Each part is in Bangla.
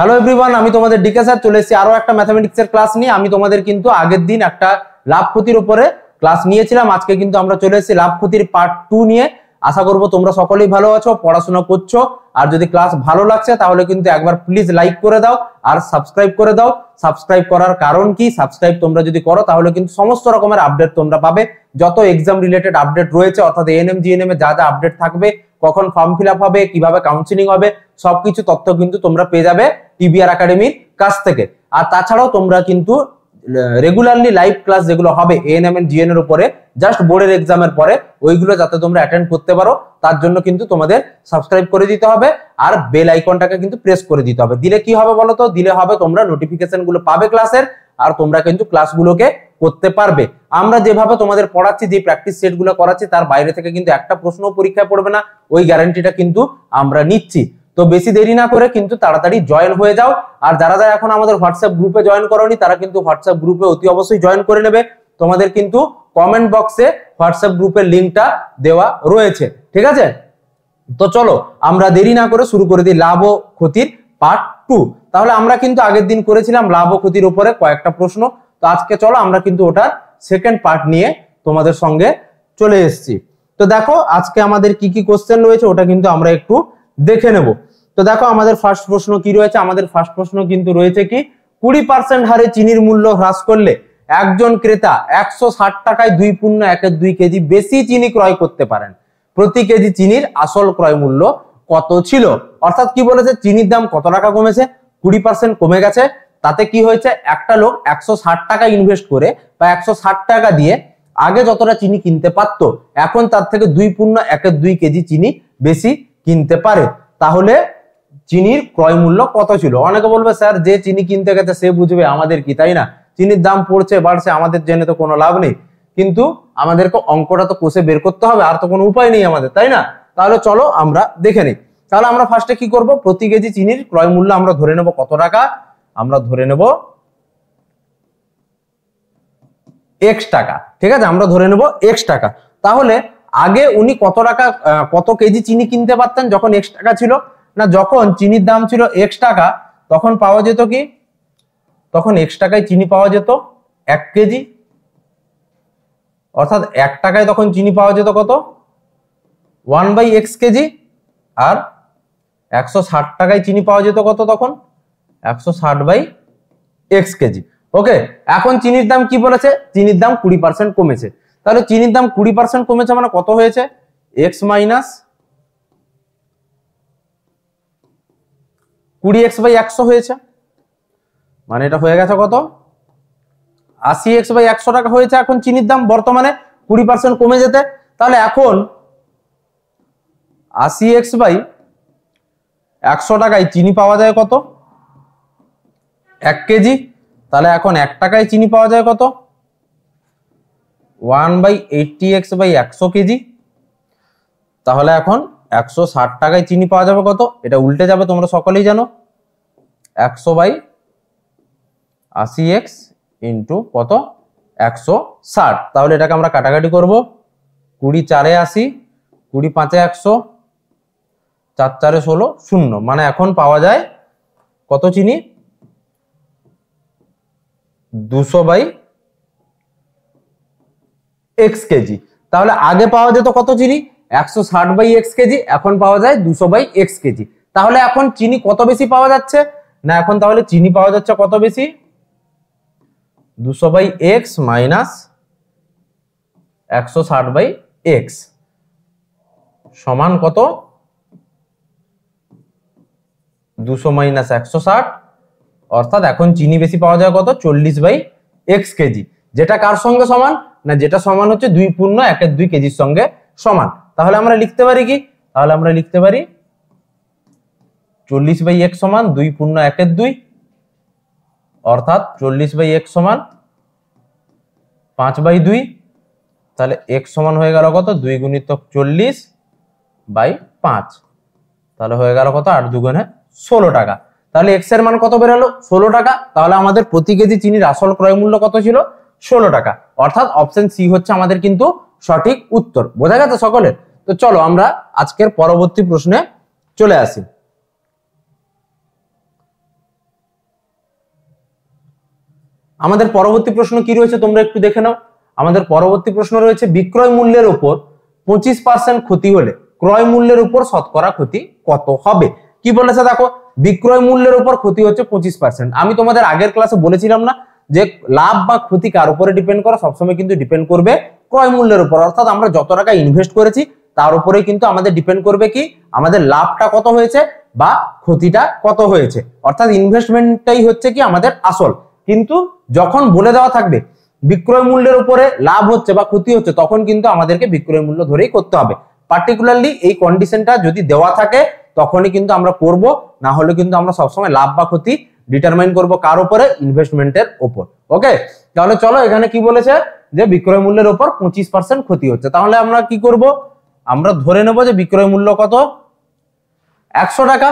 হ্যালো এভরিওয়ান, আমি তোমাদের ডিকে স্যার চলে এসেছি আরো একটা ম্যাথমেটিক্সের ক্লাস নিয়ে। আমি তোমাদের কিন্তু আগের দিন একটা লাভ ক্ষতির উপরে ক্লাস নিয়েছিলাম। আজকে কিন্তু আমরা চলে এসেছি লাভ ক্ষতির পার্ট 2 নিয়ে। আশা করব তোমরা সকলেই ভালো আছো, পড়াশোনা করছো। আর যদি ক্লাস ভালো লাগছে তাহলে কিন্তু একবার প্লিজ লাইক করে দাও আর সাবস্ক্রাইব করে দাও। সাবস্ক্রাইব করার কারণ কি, সাবস্ক্রাইব তোমরা যদি করো তাহলে কিন্তু সমস্ত রকমের আপডেট তোমরা পাবে। যত এক্সাম রিলেটেড আপডেট রয়েছে, অর্থাৎ এএনএম জিএনএম এ যা যা আপডেট থাকবে, কখন ফর্ম ফিল আপ হবে, কিভাবে কাউন্সিলিং হবে, সবকিছু তথ্য কিন্তু তোমরা পেয়ে যাবে টিবিআর একাডেমির কাছ থেকে। আর তাছাড়াও তোমরা কিন্তু রেগুলারলি লাইভ ক্লাস যেগুলো হবে এএনএম এন্ড জিএন এর উপরে, জাস্ট বোর্ডের এক্সামের পরে, ওইগুলো যাতে তোমরা অ্যাটেন্ড করতে পারো তার জন্য কিন্তু তোমাদের সাবস্ক্রাইব করে দিতে হবে আর বেল আইকনটাকে কিন্তু প্রেস করে দিতে হবে। দিলে কি হবে বলো তো? দিলে হবে তোমরা নোটিফিকেশন গুলো পাবে ক্লাসের, আর তোমরা কিন্তু ক্লাসগুলোকে করতে পারবে। আমরা যেভাবে তোমাদের পড়াচ্ছি, যে প্র্যাকটিস সেট গুলো করাচ্ছি, তার বাইরে থেকে কিন্তু একটা প্রশ্ন পরীক্ষায় পড়বে না, ওই গ্যারান্টিটা কিন্তু আমরা নিচ্ছি। তো বেশি দেরি না করে কিন্তু তাড়াতাড়ি জয়েন হয়ে যাও। আর যারা যারা এখন আমাদের হোয়াটসঅ্যাপ গ্রুপে জয়েন করোনি, তারা কিন্তু হোয়াটসঅ্যাপ গ্রুপে অতি অবশ্যই জয়েন করে নেবে। তোমাদের কিন্তু কমেন্ট বক্সে হোয়াটসঅ্যাপ গ্রুপের লিঙ্কটা দেওয়া রয়েছে, ঠিক আছে? তো চলো আমরা দেরি না করে শুরু করে দিই লাভ ও ক্ষতির পার্ট 2। তাহলে আমরা কিন্তু আগের দিন করেছিলাম লাভ ও ক্ষতির উপরে কয়েকটা প্রশ্ন। তো আজকে চলো আমরা কিন্তু ওটার সেকেন্ড পার্ট নিয়ে তোমাদের সঙ্গে চলে এসেছি। তো দেখো আজকে আমাদের কি কি কোশ্চেন রয়েছে ওটা কিন্তু আমরা একটু দেখে নেব। তো দেখো আমাদের ফার্স্ট প্রশ্ন কি রয়েছে। আমাদের ফার্স্ট প্রশ্ন কিন্তু রয়েছে কি, 20% হারে চিনির মূল্য হ্রাস করলে একজন ক্রেতা 160 টাকায় 2.12 কেজি বেশি চিনি ক্রয় করতে পারেন। প্রতি কেজি চিনির আসল ক্রয় মূল্য কত ছিল? অর্থাৎ কি বলেছে, চিনির দাম কত টাকা কমেছে? 20% কমে গেছে। তাতে কি হয়েছে, একটা লোক 160 টাকা ইনভেস্ট করে বা 160 টাকা দিয়ে আগে যতটা চিনি কিনতে পারতো, এখন তার থেকে 2.12 কেজি চিনি বেশি কিনতে পারে। তাহলে চিনির ক্রয় মূল্য কত ছিল? অনেকে বলবে স্যার যে চিনি কিনতে গেছে সে বুঝবে, আমাদের কি, তাই না? চিনির দাম পড়ছে বাড়ছে আমাদের জেনে তো কোনো লাভ নেই, কিন্তু আমাদেরকে অঙ্কটা তো কষে বের করতে হবে, আর তো কোনো উপায় নেই আমাদের, তাই না? তাহলে চলো আমরা দেখে নিই। তাহলে আমরা ফার্স্টে কি করব, প্রতি কেজি চিনির ক্রয় মূল্য আমরা ধরে নেব কত টাকা, আমরা ধরে নেব x টাকা, ঠিক আছে? আমরা ধরে নেব x টাকা। তাহলে আগে উনি কত টাকা কত কেজি চিনি কিনতে পারতেন যখন x টাকা ছিল? না, যখন চিনির দাম ছিল x টাকা তখন পাওয়া যেত কি, তখন x টাকায় চিনি পাওয়া যেত 1 কেজি। অর্থাৎ 1 টাকায় তখন চিনি পাওয়া যেত কত, 1/x কেজি। আর 160 টাকায় চিনি পাওয়া যেত কত তখন, 160/x কেজি। ওকে, এখন চিনির দাম কি বলেছে, চিনির দাম 20% কমেছে। তাহলে চিনির দাম 20% কমেছে মানে কত হয়েছে, x মাইনাস 20x/100 হয়েছে। মানে এটা হয়ে গেছে কত, 80x/100 টাকা হয়েছে এখন চিনির দাম বর্তমানে 20% কমে যেতে। তাহলে এখন 80x/100 টাকায় চিনি পাওয়া যায় কত, 1 কেজি। তাহলে এখন 1 টাকায় চিনি পাওয়া যায় কত, 1/80x/100 কেজি। তাহলে এখন 160 টাকায় চিনি পাওয়া যাবে কত, এটা উল্টে যাবে তোমরা সকলেই জানো, 100/80x ইন্টু কত, 160। তাহলে এটাকে আমরা কাটাকাটি করব, 20 4 80, 20 5 100, 4 4 16 0। মানে এখন পাওয়া যায় কত চিনি, 200/x কেজি। তাহলে আগে পাওয়া যেত কত চিনি, 160/x কেজি, এখন পাওয়া যায় 200/x কেজি। তাহলে এখন চিনি কত বেশি পাওয়া যাচ্ছে, না এখন তাহলে চিনি পাওয়া যাচ্ছে কত বেশি, 200/x মাইনাস 160/x সমান কত, 200 মাইনাস 160। অর্থাৎ এখন চিনি বেশি পাওয়া যায় কত, 40/x কেজি। যেটা কার সঙ্গে সমান, না যেটা সমান হচ্ছে 2.12 কেজির সঙ্গে সমান। তাহলে আমরা লিখতে পারি কি, তাহলে আমরা লিখতে পারি 40/x সমান 2.12, অর্থাৎ 40/x সমান 5/2। তাহলে x সমান হয়ে গেল কত, 2 গুণিতক 40/5। তাহলে হয়ে গেল কত, 8 দুগুণে 16 টাকা। তাহলে x এর মান কত বেরোলো, 16 টাকা। তাহলে আমাদের প্রতি কেজি চিনির আসল ক্রয় মূল্য কত ছিল, 16 টাকা। অর্থাৎ অপশন সি হচ্ছে আমাদের কিন্তু সঠিক উত্তর। বোঝা গেছে সকলের? তো চলো আমরা আজকের পরবর্তী প্রশ্নে চলে আসি। আমাদের পরবর্তী প্রশ্ন কি রয়েছে তোমরা একটু দেখে নাও। আমাদের পরবর্তী প্রশ্ন রয়েছে বিক্রয় মূল্যের উপর 25% ক্ষতি হলে ক্রয় মূল্যের উপর শতকরা ক্ষতি কত হবে। কি বলেছে দেখো, বিক্রয় মূল্যের উপর ক্ষতি হচ্ছে 25%। আমি তোমাদের আগের ক্লাসে বলেছিলাম না যে লাভ বা ক্ষতি কার উপরে ডিপেন্ড করে, সবসময় কিন্তু ডিপেন্ড করবে ক্রয় মূল্যের উপর। অর্থাৎ আমরা যত টাকা ইনভেস্ট করেছি তার উপরে কিন্তু আমাদের ডিপেন্ড করবে কি আমাদের লাভটা কত হয়েছে বা ক্ষতিটা কত হয়েছে। অর্থাৎ ইনভেস্টমেন্টটাই হচ্ছে কি আমাদের আসল। কিন্তু যখন বলে দেওয়া থাকবে বিক্রয় মূল্যের উপরে লাভ হচ্ছে বা ক্ষতি হচ্ছে, তখন কিন্তু আমাদেরকে বিক্রয় মূল্য ধরেই করতে হবে। পার্টিকুলারলি এই কন্ডিশনটা যদি দেওয়া থাকে তখনই কিন্তু আমরা করব, না হলে কিন্তু আমরা সবসময় লাভ বা ক্ষতি ডিটারমাইন করব কার উপরে, ইনভেস্টমেন্টের উপর। ওকে, তাহলে চলো এখানে কি বলেছে যে বিক্রয় মূল্যের উপর 25% ক্ষতি হচ্ছে। তাহলে আমরা কি করব, আমরা ধরে নেব যে বিক্রয় মূল্য কত 100 টাকা,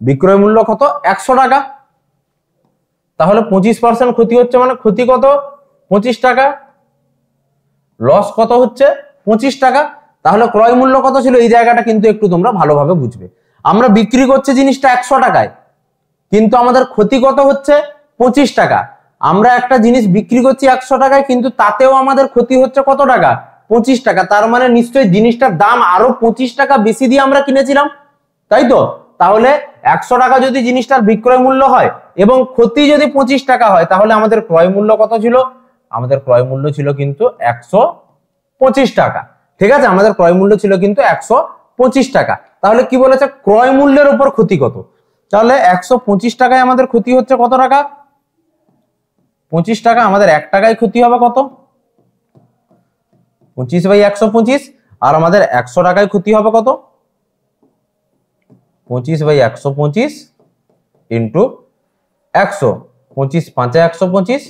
বিক্রয় মূল্য কত 100 টাকা। তাহলে 25% ক্ষতি হচ্ছে মানে ক্ষতি কত 25 টাকা, লস কত হচ্ছে 25 টাকা। তাহলে ক্রয় মূল্য কত ছিল, এই জায়গাটা কিন্তু একটু তোমরা ভালোভাবে বুঝবে। আমরা বিক্রি করছি জিনিসটা 100 টাকায়, কিন্তু আমাদের ক্ষতি কত হচ্ছে 25 টাকা। আমরা একটা জিনিস বিক্রি করছি 100 টাকায়, কিন্তু তাতেও আমাদের ক্ষতি হচ্ছে কত টাকা 25 টাকা। তার মানে নিশ্চয়ই জিনিসটার দাম আরো 25 টাকা বেশি দিয়ে আমরা কিনেছিলাম, তাই তো। তাহলে 100 টাকা যদি জিনিসটার বিক্রয় মূল্য হয় এবং ক্ষতি যদি 25 টাকা হয়, তাহলে আমাদের ক্রয় মূল্য কত ছিল, আমাদের ক্রয় মূল্য ছিল কিন্তু 125 টাকা। ঠিক আছে, আমাদের ক্রয় মূল্য ছিল কিন্তু 125 টাকা। তাহলে কি বলেছে ক্রয় মূল্যের উপর ক্ষতি কত, তাহলে 125 টাকায় আমাদের ক্ষতি হচ্ছে কত টাকা 25 টাকা। আমাদের 1 টাকায় ক্ষতি হবে কত 25/125, আর আমাদের 100 টাকায় ক্ষতি হবে কত 25/125 ইন্টু 100, 25 5 125,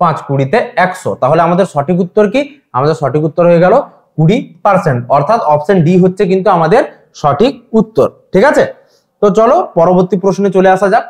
5 20 100। তাহলে আমাদের সঠিক উত্তর কি, আমাদের সঠিক উত্তর হয়ে গেল 20%। অর্থাৎ অপশন ডি হচ্ছে কিন্তু আমাদের সঠিক উত্তর। ঠিক আছে, তো চলো পরবর্তী প্রশ্নে চলে আসা যাক।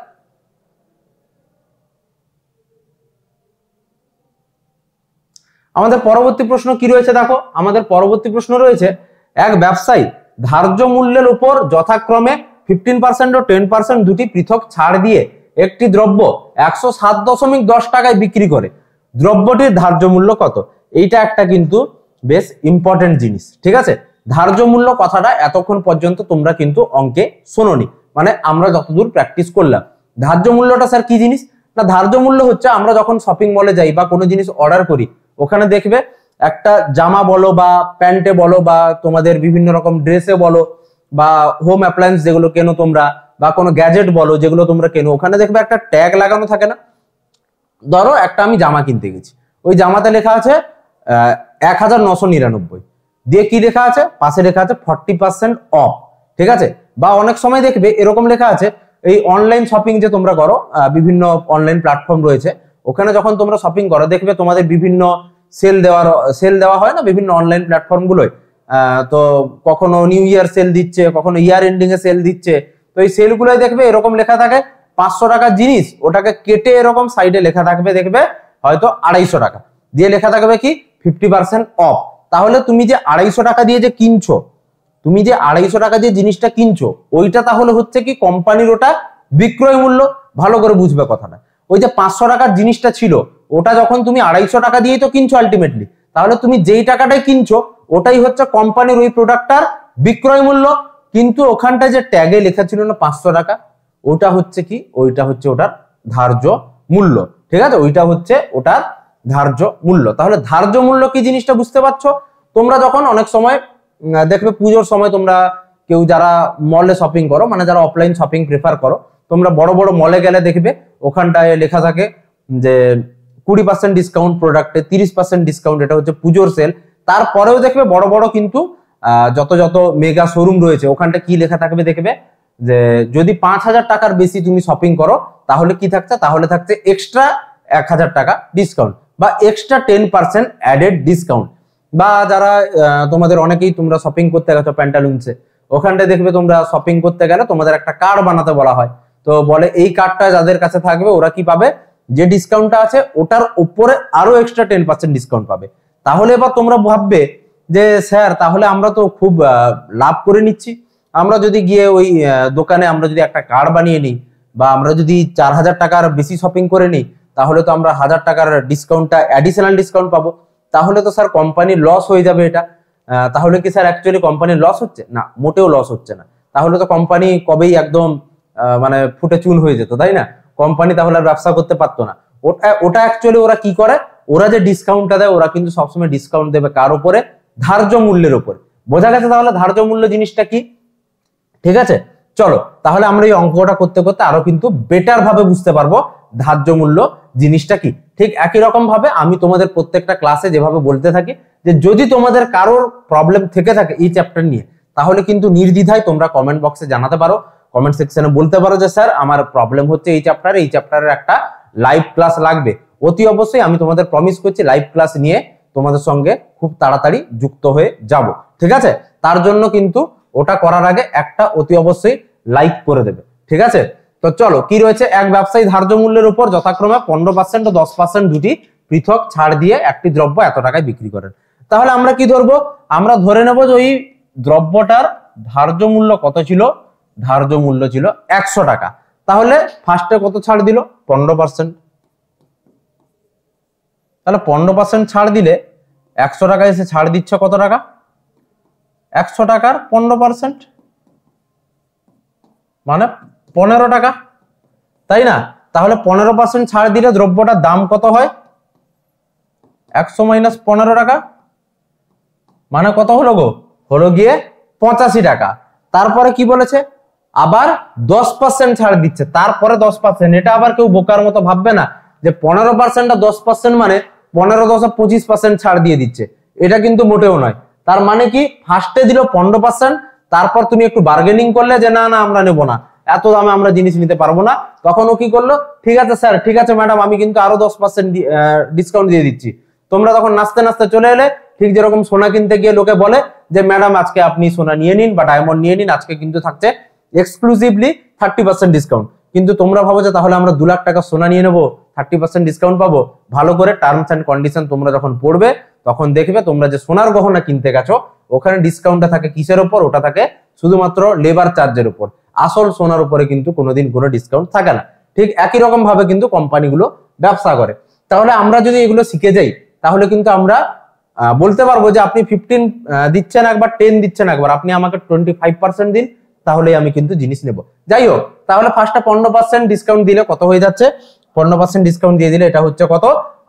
আমাদের পরবর্তী প্রশ্ন কি রয়েছে দেখো, আমাদের পরবর্তী প্রশ্ন রয়েছে এক ব্যবসায়ী ধার্য মূল্যের উপর যথাক্রমে 15% ও 10% দুটি পৃথক ছাড় দিয়ে একটি দ্রব্য 107.10 টাকায় বিক্রি করে, দ্রব্যটির ধার্য মূল্য কত। এইটা একটা কিন্তু বেশ ইম্পর্টেন্ট জিনিস। ঠিক আছে, ধার্য মূল্য কথাটা এতক্ষণ পর্যন্ত তোমরা কিন্তু অঙ্কে শোনোনি, মানে আমরা যতদূর প্র্যাকটিস করলাম। ধার্য মূল্যটা স্যার কি জিনিস না, ধার্য মূল্য হচ্ছে আমরা যখন শপিং মলে যাই বা কোনো জিনিস অর্ডার করি, ওখানে দেখবে একটা জামা বলো বা প্যান্টে বলো বা তোমাদের বিভিন্ন রকম ড্রেসে বলো বা হোম অ্যাপ্লায়েন্স যেগুলো কেনো তোমরা, বা কোনো গ্যাজেট বলো যেগুলো তোমরা কেনো, ওখানে দেখবে একটা ট্যাগ লাগানো থাকে না। ধরো একটা আমি জামা কিনতে গেছি, ওই জামাতে লেখা আছে 1999, দিয়ে কি লেখা আছে পাশে লেখা আছে 40% অফ। ঠিক আছে, বা অনেক সময় দেখবে এরকম লেখা আছে, এই অনলাইন শপিং যে তোমরা করো, বিভিন্ন অনলাইন প্ল্যাটফর্ম রয়েছে, ওখানে যখন তোমরা শপিং করো দেখবে তোমাদের বিভিন্ন সেল দেওয়া হয় না বিভিন্ন অনলাইন প্ল্যাটফর্ম গুলোয়। তো কখনো নিউ ইয়ার সেল দিচ্ছে, কখনো ইয়ার এন্ডিং এ সেল দিচ্ছে। তো এই সেল গুলোয় দেখবে এরকম লেখা থাকে 500 টাকার জিনিস, ওটাকে কেটে এরকম সাইডে লেখা থাকবে দেখবে হয়তো 250 টাকা, দিয়ে লেখা থাকবে কি 50% অফ। তাহলে তুমি যে 250 টাকা দিয়ে যে কিনছো, তুমি যে 250 টাকা দিয়ে জিনিসটা কিনছো, ওইটা তাহলে হচ্ছে কি কোম্পানির ওটা বিক্রয় মূল্য। ভালো করে বুঝবে কথাটা। ওই যে 500 টাকার জিনিসটা ছিল, ওটা যখন তুমি 250 টাকা দিয়েই তো কিনছো আলটিমেটলি, তাহলে তুমি যেই টাকাটাই কিনছো ওটাই হচ্ছে কোম্পানির ওই প্রোডাক্টটার বিক্রয় মূল্য। কিন্তু ওখানটায় যে ট্যাগে লেখা ছিল না 500 টাকা, ওটা হচ্ছে কি, ওইটা হচ্ছে ওটার ধার্য মূল্য। ঠিক আছে, ওইটা হচ্ছে ওটার ধার্য মূল্য। তাহলে ধার্য মূল্য কি জিনিসটা বুঝতে পারছো। তোমরা যখন অনেক সময় দেখবে পুজোর সময় তোমরা কেউ যারা মলে শপিং করো, মানে যারা অফলাইন শপিং প্রেফার করো, তোমরা বড় বড় মলে গেলে দেখবে ওখানটায় লেখা থাকে যে 20% ডিসকাউন্ট প্রোডাক্টে, 30% ডিসকাউন্ট, এটা হচ্ছে পুজোর সেল। তারপরেও দেখবে বড় বড় কিন্তু যত যত মেগা শোরুম রয়েছে ওখানটা কি লেখা থাকবে দেখবে যে যদি 5000 টাকার বেশি তুমি শপিং করো তাহলে কি থাকছে, তাহলে থাকছে এক্সট্রা 1000 টাকা ডিসকাউন্ট বা এক্সট্রা 10% অ্যাডেড ডিসকাউন্ট। বা যারা তোমাদের অনেকেই তোমরা শপিং করতে গেছো প্যান্টালুন্সে, ওখানটায় দেখবে তোমরা শপিং করতে গেলে তোমাদের একটা কার্ড বানাতে বলা হয়। তো বলে এই কার্ডটা যাদের কাছে থাকবে ওরা কি পাবে, যে ডিসকাউন্টটা আছে ওটার উপরে আরো এক্সট্রা 10% ডিসকাউন্ট পাবে। তাহলে এবার তোমরা ভাববে যে স্যার তাহলে আমরা তো খুব লাভ করে নিচ্ছি, আমরা যদি গিয়ে ওই দোকানে আমরা যদি একটা কার্ড বানিয়ে নিই বা আমরা যদি 4000 টাকার বেশি শপিং করে নিই, তাহলে তো আমরা 1000 টাকার ডিসকাউন্টটা অ্যাডিশনাল ডিসকাউন্ট পাবো, তাহলে তো স্যার কোম্পানির লস হয়ে যাবে এটা। তাহলে কি স্যার অ্যাকচুয়ালি কোম্পানির লস হচ্ছে না? মোটেও লস হচ্ছে না। তাহলে তো কোম্পানি কবেই একদম মানে ফুটে চুন হয়ে যেত, তাই না? কোম্পানি তাহলে আর ব্যবসা করতে পারতো না। ওটা অ্যাকচুয়ালি ওরা কি করে, ওরা যে ডিসকাউন্টটা দেয় ওরা কিন্তু সবসময় ডিসকাউন্ট দেবে কার উপরে? ধার্য মূল্যের উপরে। বোঝা গেছে তাহলে ধার্য মূল্য জিনিসটা কি? ঠিক আছে, চলো তাহলে আমরা এই অঙ্কটা করতে করতে আরো কিন্তু বেটার ভাবে বুঝতে পারবো ধার্য মূল্য জিনিসটা কি। ঠিক একই রকম ভাবে আমি তোমাদের প্রত্যেকটা ক্লাসে যেভাবে বলতে থাকি যে যদি তোমাদের কারোর প্রবলেম থেকে থাকে এই চ্যাপ্টার নিয়ে, তাহলে কিন্তু নির্দ্বিধায় তোমরা কমেন্ট বক্সে জানাতে পারো, কমেন্ট সেকশনে বলতে পারো যে স্যার আমার প্রবলেম হচ্ছে এই চ্যাপ্টারের একটা লাইভ ক্লাস লাগবে। অতি অবশ্যই আমি তোমাদের প্রমিস করছি লাইভ ক্লাস নিয়ে তোমাদের সঙ্গে খুব তাড়াতাড়ি যুক্ত হয়ে যাব। ঠিক আছে, তার জন্য কিন্তু ওটা করার আগে একটা অতি অবশ্যই লাইক করে দেবে। ঠিক আছে, তো চলো কি রয়েছে, এক ব্যবসায়ী ধার্য মূল্যের উপর যথাক্রমে 15% ও 10% দুটি পৃথক ছাড় দিয়ে একটি দ্রব্য এত টাকায় বিক্রি করেন। তাহলে আমরা কি ধরবো? আমরা ধরে নেব যে ওই দ্রব্যটার ধার্য মূল্য কত ছিল? ধার্য মূল্য ছিল 100 টাকা। তাহলে ফার্স্টে কত ছাড় দিল? 15%। তাহলে 15% ছাড় দিলে 100 টাকায় এসে ছাড় দিচ্ছে কত টাকা? 100 টাকার 15% মানে 15 টাকা, তাই না? তাহলে 15% ছাড় দিলে দ্রব্যটার দাম কত হয়? 100 মাইনাস 15 টাকা মানে কত হলো গো? হলো গিয়ে 85 টাকা। তারপরে কি বলেছে? আবার 10% ছাড় দিচ্ছে, তারপরে 10%। এটা আবার কেউ বোকার মতো ভাববে না যে 15% আর 10% মানে 15 10 25% ছাড় দিয়ে দিচ্ছে, এটা কিন্তু মোটেও নয়। তার মানে কি, ফার্স্টে দিল 15%, তারপর তুমি একটু বার্গেনিং করলে যে না না আমরা নেবো না, এত দামে আমরা জিনিস নিতে পারবো না, তখন ও কি করলো? ঠিক আছে স্যার, ঠিক আছে ম্যাডাম, আমি কিন্তু আরো 10% ডিসকাউন্ট দিয়ে দিচ্ছি। তোমরা তখন নাচতে নাচতে চলে এলে, ঠিক যেরকম সোনা কিনতে গিয়ে লোকে বলে যে ম্যাডাম আজকে আপনি সোনা নিয়ে নিন বা ডায়মন্ড নিয়ে নিন, আজকে কিন্তু থাকছে এক্সক্লুসিভলি 30% ডিসকাউন্ট। কিন্তু তোমরা ভাবো যে তাহলে আমরা 2 লাখ টাকা সোনা নিয়ে নেবো, 30% ডিসকাউন্ট পাবো। ভালো করে টার্মস এন্ড কন্ডিশন তোমরা যখন পড়বে তখন দেখবে তোমরা যে সোনার গহনা কিনতে গেছো ওখানে ডিসকাউন্টটা থাকে কিসের উপর? ওটা থাকে শুধুমাত্র লেবার চার্জের উপর, আসল সোনার উপরে কিন্তু কোনোদিন কোনো ডিসকাউন্ট থাকে না। ঠিক একই রকম ভাবে কিন্তু কোম্পানিগুলো ব্যবসা করে। তাহলে আমরা যদি এগুলো শিখে যাই তাহলে কিন্তু আমরা বলতে পারবো যে আপনি 15 দিচ্ছেন একবার, 10 দিচ্ছেন একবার, আপনি আমাকে 25% দিন, তাহলে আমি কিন্তু জিনিস নেব। যাই হোক, তাহলে ফার্স্টে 15% ডিসকাউন্ট দিলে কত হয়ে যাচ্ছে? 15% ডিসকাউন্ট দিয়ে দিলে এটা হচ্ছে কত?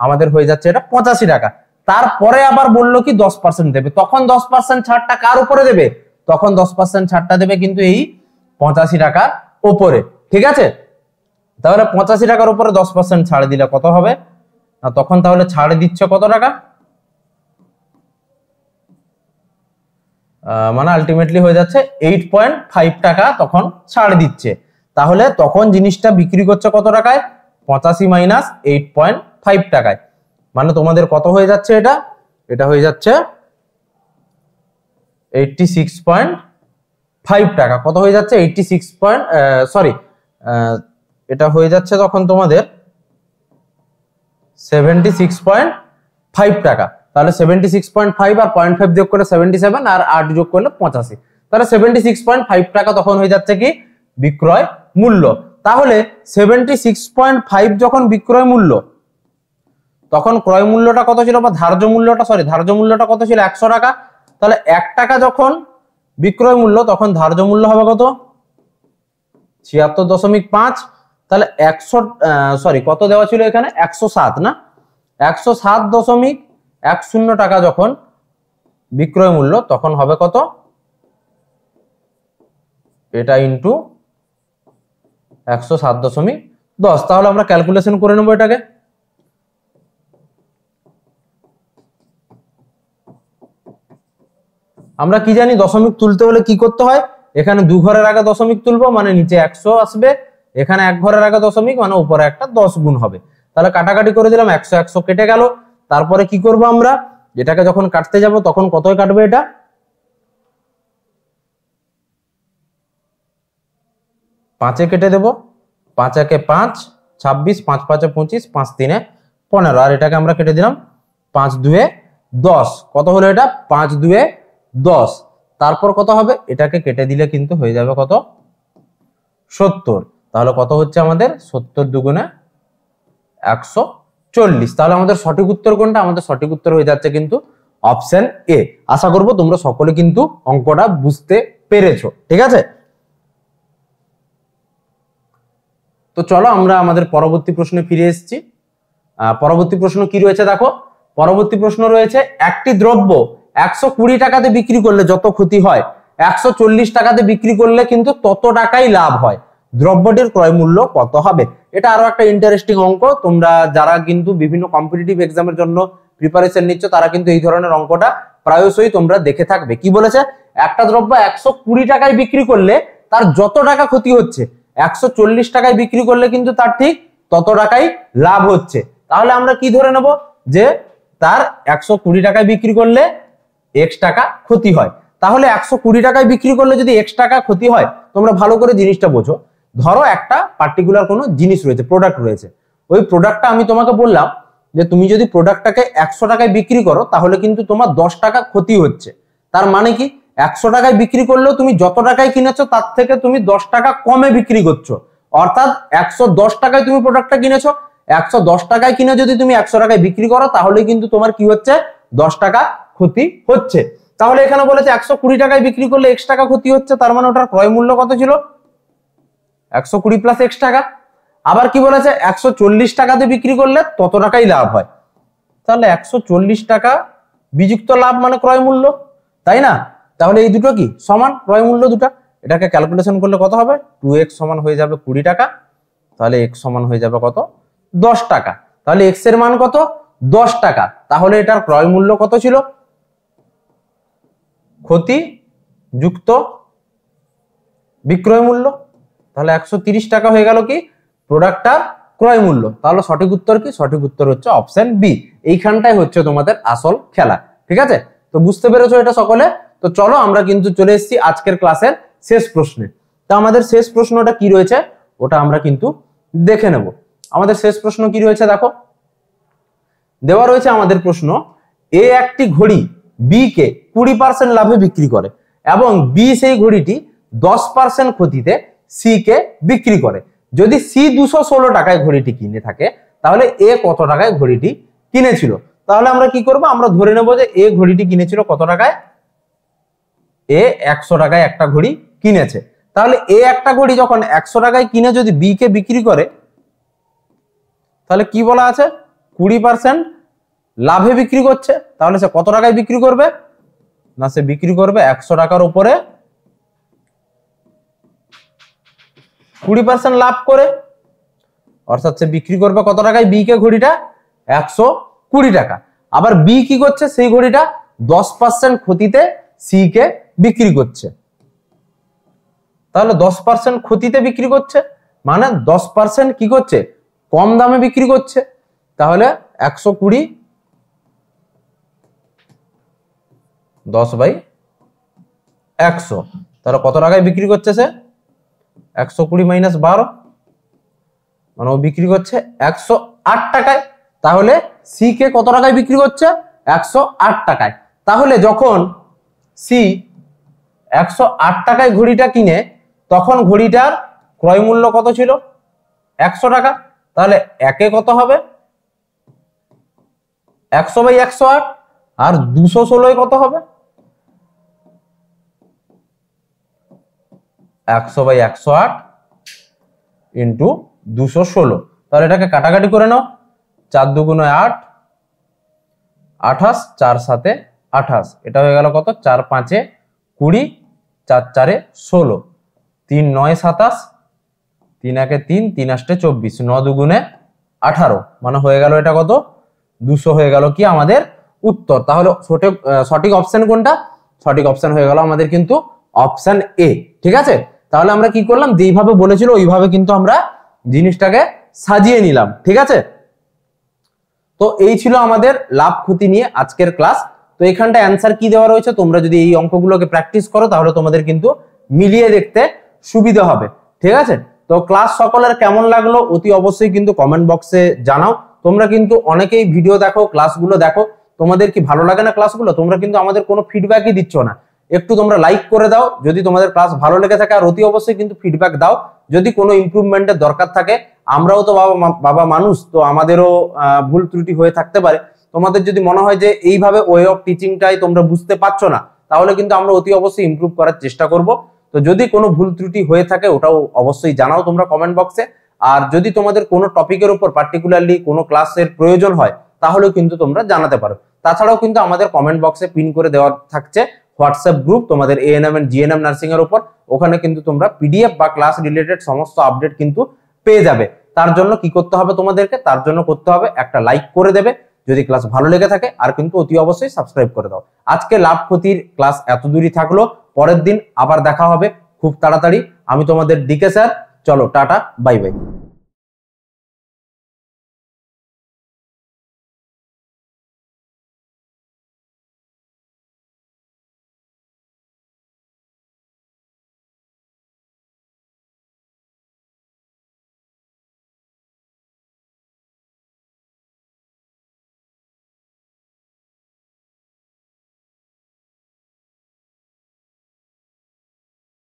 আমাদের হয়ে যাচ্ছে এটা 85 টাকা। তারপরে আবার বললো কি 10% দেবে, তখন 10% ছাড়টা কার উপরে দেবে? তখন 10% ছাড়টা দেবে কিন্তু এই 85 টাকার উপরে। ঠিক আছে, তাহলে 85 টাকার উপরে 10% ছাড় দিলে কত হবে? তখন তাহলে ছাড় দিচ্ছে কত টাকা? মানে আলটিমেটলি হয়ে যাচ্ছে 8.5 টাকা তখন ছাড় দিচ্ছে। তাহলে তখন জিনিসটা বিক্রি করছে কত টাকায়? 85 মাইনাস 8.5 টাকায়। মানে তোমাদের কত হয়ে যাচ্ছে? এটা হয়ে যাচ্ছে 86.5 টাকা। কত হয়ে যাচ্ছে? 86 সরি, এটা হয়ে যাচ্ছে তখন তোমাদের 76.5 টাকা। তাহলে 76.5 আর 0.5 যোগ করলে 77 আর 8 যোগ করলে 85, তাহলে 76.5 টাকা তখন হয়ে যাচ্ছে কি বিক্রয় মূল্য। তাহলে 76.5 যখন বিক্রয় মূল্য, তখন ক্রয় মূল্যটা কত ছিল? বা ধার্য মূল্যটা কত ছিল? 100 টাকা। তাহলে 1 টাকা যখন বিক্রয় মূল্য তখন ধার্য মূল্য হবে কত? 76.5। তাহলে 100 কত দেওয়া ছিল এখানে? 107 না? 107.10 টাকা যখন বিক্রয় মূল্য তখন হবে কত? এটা ইন্টু 107.10। তাহলে আমরা ক্যালকুলেশন করে নেবো এটাকে। আমরা কি জানি দশমিক তুলতে হলে কি করতে হয়? এখানে 2 ঘরের আগে দশমিক তুলবো মানে নিচে 100 আসবে, এখানে 1 ঘরের আগে দশমিক মানে উপরে একটা 10 গুণ হবে। তাহলে কাটাকাটি করে দিলাম, 100 100 কেটে গেল। তারপরে কি করব আমরা? এটাকে যখন কাটতে যাব তখন কতই কাটবে? এটা 5 কেটে দেব। 5 1 5 26, 5 5 25, 5 3 15, আর এটাকে আমরা কেটে দিলাম 5 2 10। কত হলো এটা? 5 2 10। তারপর কত হবে? এটাকে কেটে দিলে কিন্তু হয়ে যাবে কত? 70। তাহলে কত হচ্ছে আমাদের? 70 দুগুণে 140। তাহলে আমাদের সঠিক উত্তর কোনটা? আমাদের সঠিক উত্তর হয়ে যাচ্ছে কিন্তু অপশন এ। আশা করব তোমরা সকলে কিন্তু অঙ্কটা বুঝতে পেরেছো, ঠিক আছে? তো চলো আমরা আমাদের পরবর্তী প্রশ্নে ফিরে এসেছি। পরবর্তী প্রশ্ন কি রয়েছে দেখো। পরবর্তী প্রশ্ন রয়েছে, একটি দ্রব্য 120 টাকাতে বিক্রি করলে যত ক্ষতি হয় 140 টাকাতে বিক্রি করলে কিন্তু তত টাকাই লাভ হয়, দ্রব্যটির ক্রয় মূল্য কত হবে? এটা আরো একটা ইন্টারেস্টিং অঙ্ক। তোমরা যারা কিন্তু বিভিন্ন কম্পিটিটিভ এক্সামের জন্য প্রিপারেশন নিচ্ছ তারা কিন্তু এই ধরনের অঙ্কটা প্রায়শই তোমরা দেখে থাকবে। কি বলেছে? একটা দ্রব্য 120 টাকায় বিক্রি করলে তার যত টাকা ক্ষতি হচ্ছে 140 টাকায় বিক্রি করলে কিন্তু তার ঠিক তত টাকাই লাভ হচ্ছে। তাহলে আমরা কি ধরে নেব যে তার 120 টাকায় বিক্রি করলে x টাকা ক্ষতি হয়। তাহলে 120 টাকায় বিক্রি করলে যদি x টাকা ক্ষতি হয়, তোমরা ভালো করে জিনিসটা বোঝো। ধরো একটা পার্টিকুলার কোনো জিনিস রয়েছে, প্রোডাক্ট রয়েছে, ওই প্রোডাক্টটা আমি তোমাকে বললাম যে তুমি যদি প্রোডাক্টটাকে 100 টাকায় বিক্রি করো তাহলে কিন্তু তোমার 10 টাকা ক্ষতি হচ্ছে। তার মানে কি 100 টাকায় বিক্রি করলেও তুমি যত টাকায় কিনেছো তার থেকে তুমি 10 টাকা কমে বিক্রি করছো। অর্থাৎ 110 টাকায় তুমি প্রোডাক্টটা কিনেছো, 110 টাকায় কিনে যদি তুমি 100 টাকায় বিক্রি করো তাহলে কিন্তু তোমার কি হচ্ছে? 10 টাকা ক্ষতি হচ্ছে। তাহলে এখানে বলেছে 120 টাকায় বিক্রি করলে x টাকা ক্ষতি হচ্ছে, তার মানে ওটার ক্রয় মূল্য কত ছিল? 120 প্লাস x টাকা। আবার কি বলেছে? 140 টাকাতে বিক্রি করলে তত টাকাই লাভ হয়। তাহলে 140 টাকা বিযুক্ত লাভ মানে ক্রয় মূল্য, তাই না? তাহলে এই দুটো কি সমান? ক্রয় মূল্য দুটো, এটাকে ক্যালকুলেশন করলে কত হবে? 2x সমান হয়ে যাবে 20 টাকা, তাহলে x সমান হয়ে যাবে কত? 10 টাকা। তাহলে x এর মান কত? 10 টাকা। তাহলে এটার ক্রয় মূল্য কত ছিল? ক্ষতি যুক্ত বিক্রয় মূল্য, তাহলে 130 টাকা হয়ে গেল কি প্রোডাক্টটার ক্রয় মূল্য। তাহলে সঠিক উত্তর কি? সঠিক উত্তর হচ্ছে অপশন বি। এইখানটাই হচ্ছে তোমাদের আসল খেলা, ঠিক আছে? তো বুঝতে পেরেছো এটা সকলে? তো চলো আমরা কিন্তু চলে এসেছি আজকের ক্লাসের শেষ প্রশ্নে। তো আমাদের শেষ প্রশ্নটা কি রয়েছে ওটা আমরা কিন্তু দেখে নেব। আমাদের শেষ প্রশ্ন কি রয়েছে দেখো। দেওয়া রয়েছে আমাদের প্রশ্ন, এ একটি ঘড়ি বি কে 20% লাভে বিক্রি করে এবং বি সেই ঘড়িটি 10% ক্ষতিতে সি কে বিক্রি করে। যদি সি 216 টাকায় ঘড়িটি কিনে থাকে তাহলে এ কত টাকায় ঘড়িটি কিনেছিল? তাহলে আমরা কি করব? আমরা ধরে নেব যে এ ঘড়িটি কিনেছিল কত টাকায়? এ 100 টাকায় একটা ঘড়ি কিনেছে। তাহলে এ একটা ঘড়ি যখন 100 টাকায় কিনে যদি বি কে বিক্রি করে তাহলে কি বলা আছে? 20% লাভে বিক্রি করছে। তাহলে সে কত টাকায় বিক্রি করবে? না, সে বিক্রি করবে 100 টাকার উপরে 20% লাভ করে। অর্থাৎ সে বিক্রি করবে কত টাকায় বি কে ঘড়িটা? 120 টাকা। আবার বি কি করছে? সেই ঘড়িটা 10% ক্ষতিতে সি কে বিক্রি করছে। তাহলে 10% ক্ষতিতে বিক্রি করছে মানে 10% কি করছে? কম দামে বিক্রি করছে। তাহলে 120 10/100, তাহলে কত টাকায় বিক্রি করছে সে? 120 মাইনাস 12, মানে ও বিক্রি করছে 108 টাকায়। তাহলে সি কে কত টাকায় বিক্রি করছে? 108 টাকায়। তাহলে যখন সি 108 টাকায় ঘড়িটা কিনে তখন ঘড়িটার ক্রয় মূল্য কত ছিল? 100 টাকা। তাহলে একে কত হবে? 100/108। আর 216 কত হবে? 100/108 ইন্টু 216। তাহলে এটাকে কাটাকাটি করে নাও। 4 2 8, 28, 4 7 28। এটা হয়ে গেল কত? 4 5 20, 4 4 16, 3 9 27, 3 1 3, 3 8 24, 9 2 18, মানে হয়ে গেল এটা কত? 200 হয়ে গেল কি আমাদের উত্তর। তাহলে সঠিক অপশন কোনটা? সঠিক অপশন হয়ে গেল আমাদের কিন্তু অপশন এ, ঠিক আছে? তাহলে আমরা কি করলাম? যেইভাবে বলেছিল ওইভাবে কিন্তু আমরা জিনিসটাকে সাজিয়ে নিলাম, ঠিক আছে? তো এই ছিল আমাদের লাভ ক্ষতি নিয়ে আজকের ক্লাস। তো এখানটা অ্যান্সার কি দেওয়া রয়েছে, তোমরা যদি এই অঙ্কগুলোকে প্র্যাকটিস করো তাহলে তোমাদের কিন্তু মিলিয়ে দেখতে সুবিধা হবে, ঠিক আছে? তো ক্লাস সকলের কেমন লাগলো অতি অবশ্যই কিন্তু কমেন্ট বক্সে জানাও। তোমরা কিন্তু অনেকেই ভিডিও দেখো, ক্লাসগুলো দেখো, তোমাদের কি ভালো লাগে না ক্লাসগুলো? তোমরা কিন্তু আমাদের কোনো ফিডব্যাকই দিচ্ছ না। একটু তোমরা লাইক করে দাও যদি তোমাদের ক্লাস ভালো লেগে থাকে, আর অতি অবশ্যই কিন্তু ফিডব্যাক দাও যদি কোনো ইমপ্রুভমেন্টের দরকার থাকে। আমরাও তো বাবা মানুষ, তো আমাদেরও ভুল ত্রুটি হয়ে থাকতে পারে। তোমাদের যদি মনে হয় যে এইভাবে ওয়ে অফ টিচিংটাই তোমরা বুঝতে পারছো না, তাহলে কিন্তু আমরা অতি অবশ্যই ইমপ্রুভ করার চেষ্টা করব। তো যদি কোনো ভুল ত্রুটি হয়ে থাকে ওটাও অবশ্যই জানাও তোমরা কমেন্ট বক্সে। আর যদি তোমাদের কোনো টপিকের উপর পার্টিকুলারলি কোনো ক্লাসের প্রয়োজন হয় তাহলেও কিন্তু তোমরা জানাতে পারো। তাছাড়াও কিন্তু আমাদের কমেন্ট বক্সে পিন করে দেওয়া থাকছে হোয়াটসঅ্যাপ গ্রুপ তোমাদের এএনএম এন্ড জিএনএম নার্সিং এর উপর। ওখানে কিন্তু তোমরা পিডিএফ বা ক্লাস রিলেটেড সমস্ত আপডেট কিন্তু পেয়ে যাবে। তার জন্য কি করতে হবে তোমাদেরকে? তার জন্য করতে হবে একটা লাইক করে দেবে যদি ক্লাস ভালো লেগে থাকে, আর কিন্তু অতি অবশ্যই সাবস্ক্রাইব করে দাও। আজকে লাভ ক্ষতির ক্লাস এত দূরই থাকলো, পরের দিন আবার দেখা হবে খুব তাড়াতাড়ি। আমি তোমাদের ডিকে স্যার, চলো টাটা, বাই বাই।